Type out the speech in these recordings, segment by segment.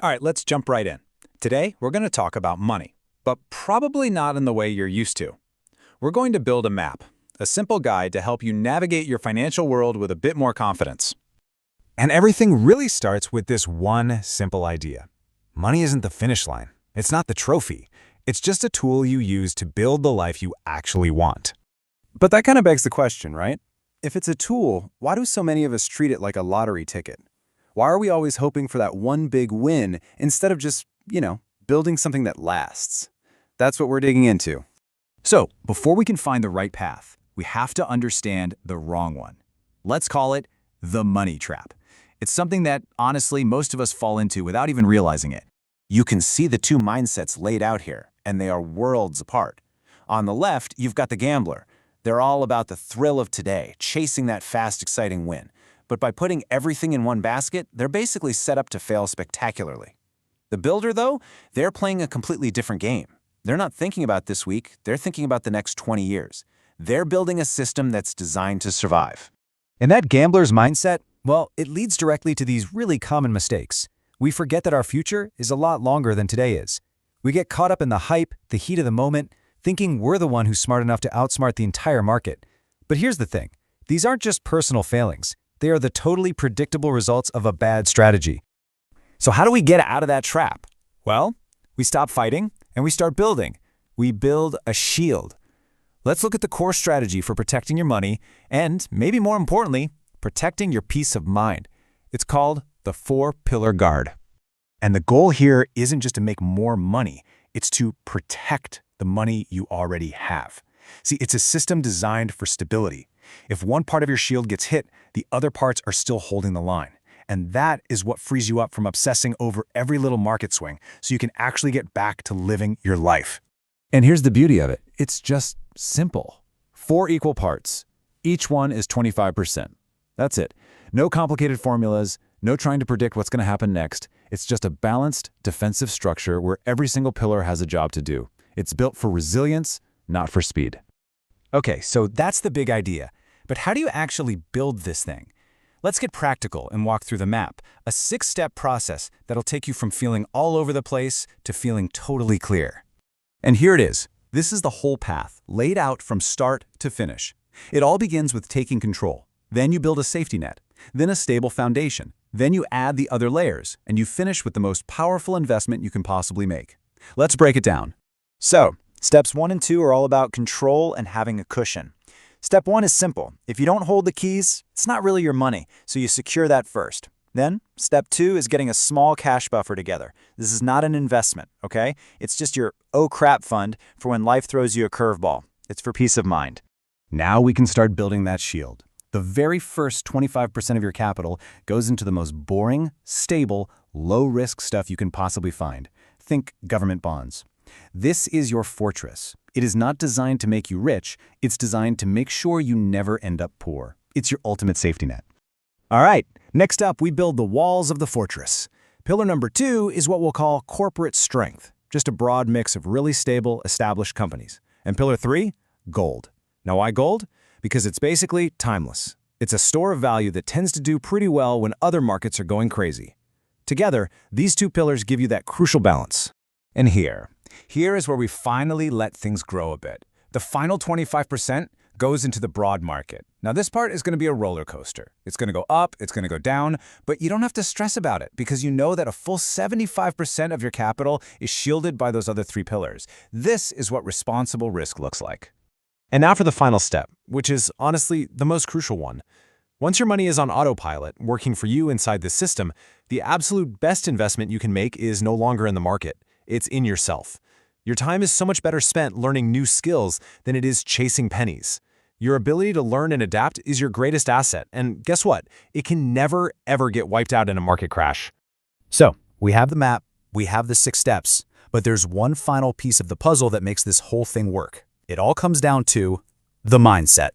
All right, let's jump right in. Today, we're going to talk about money, but probably not in the way you're used to. We're going to build a map, a simple guide to help you navigate your financial world with a bit more confidence. And everything really starts with this one simple idea. Money isn't the finish line. It's not the trophy. It's just a tool you use to build the life you actually want. But that kind of begs the question, right? If it's a tool, why do so many of us treat it like a lottery ticket? Why are we always hoping for that one big win instead of just, building something that lasts? That's what we're digging into. So, before we can find the right path, we have to understand the wrong one. Let's call it the money trap. It's something that, honestly, most of us fall into without even realizing it. You can see the two mindsets laid out here, and they are worlds apart. On the left, you've got the gambler. They're all about the thrill of today, chasing that fast, exciting win. But by putting everything in one basket, they're basically set up to fail spectacularly. The builder, though, they're playing a completely different game. They're not thinking about this week, they're thinking about the next 20 years. They're building a system that's designed to survive. And that gambler's mindset, well, it leads directly to these really common mistakes. We forget that our future is a lot longer than today is. We get caught up in the hype, the heat of the moment, thinking we're the one who's smart enough to outsmart the entire market. But here's the thing. These aren't just personal failings. They are the totally predictable results of a bad strategy. So how do we get out of that trap? Well, we stop fighting and we start building. We build a shield. Let's look at the core strategy for protecting your money and, maybe more importantly, protecting your peace of mind. It's called the four-pillar guard. And the goal here isn't just to make more money. It's to protect the money you already have. See, it's a system designed for stability. If one part of your shield gets hit, the other parts are still holding the line. And that is what frees you up from obsessing over every little market swing, so you can actually get back to living your life. And here's the beauty of it. It's just simple. 4 equal parts. Each one is 25%. That's it. No complicated formulas, no trying to predict what's going to happen next. It's just a balanced, defensive structure where every single pillar has a job to do. It's built for resilience, not for speed. Okay, so that's the big idea. But how do you actually build this thing? Let's get practical and walk through the map, a 6-step process that'll take you from feeling all over the place to feeling totally clear. And here it is. This is the whole path, laid out from start to finish. It all begins with taking control. Then you build a safety net, then a stable foundation. Then you add the other layers, and you finish with the most powerful investment you can possibly make. Let's break it down. So, steps 1 and 2 are all about control and having a cushion. Step 1 is simple. If you don't hold the keys, it's not really your money, so you secure that first. Then, step 2 is getting a small cash buffer together. This is not an investment, okay? It's just your oh crap fund for when life throws you a curveball. It's for peace of mind. Now we can start building that shield. The very first 25% of your capital goes into the most boring, stable, low-risk stuff you can possibly find. Think government bonds. This is your fortress. It is not designed to make you rich. It's designed to make sure you never end up poor. It's your ultimate safety net. All right, next up, we build the walls of the fortress. Pillar number 2 is what we'll call corporate strength, just a broad mix of really stable, established companies. And pillar 3, gold. Now why gold? Because it's basically timeless. It's a store of value that tends to do pretty well when other markets are going crazy. Together, these 2 pillars give you that crucial balance. And here is where we finally let things grow a bit. The final 25% goes into the broad market. Now this part is going to be a roller coaster. It's going to go up, it's going to go down, but you don't have to stress about it because you know that a full 75% of your capital is shielded by those other 3 pillars. This is what responsible risk looks like. And now for the final step, which is honestly the most crucial one. Once your money is on autopilot, working for you inside the system, the absolute best investment you can make is no longer in the market. It's in yourself. Your time is so much better spent learning new skills than it is chasing pennies. Your ability to learn and adapt is your greatest asset, and guess what? It can never, ever get wiped out in a market crash. So, we have the map, we have the 6 steps, but there's one final piece of the puzzle that makes this whole thing work. It all comes down to the mindset.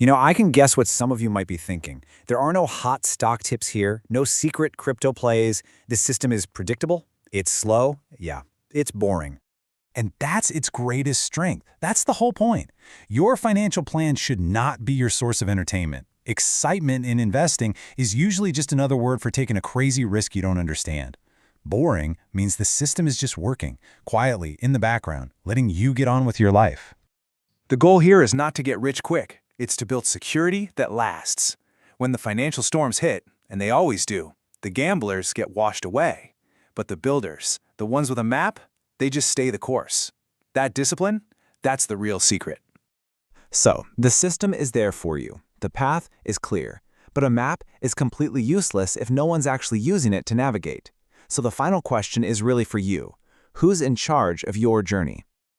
I can guess what some of you might be thinking. There are no hot stock tips here, no secret crypto plays. This system is predictable, it's slow, yeah, it's boring. And that's its greatest strength. That's the whole point. Your financial plan should not be your source of entertainment. Excitement in investing is usually just another word for taking a crazy risk you don't understand. Boring means the system is just working, quietly, in the background, letting you get on with your life. The goal here is not to get rich quick. It's to build security that lasts. When the financial storms hit, and they always do, the gamblers get washed away. But the builders, the ones with a map, they just stay the course. That discipline, that's the real secret. So, the system is there for you. The path is clear. But a map is completely useless if no one's actually using it to navigate. So the final question is really for you. Who's in charge of your journey?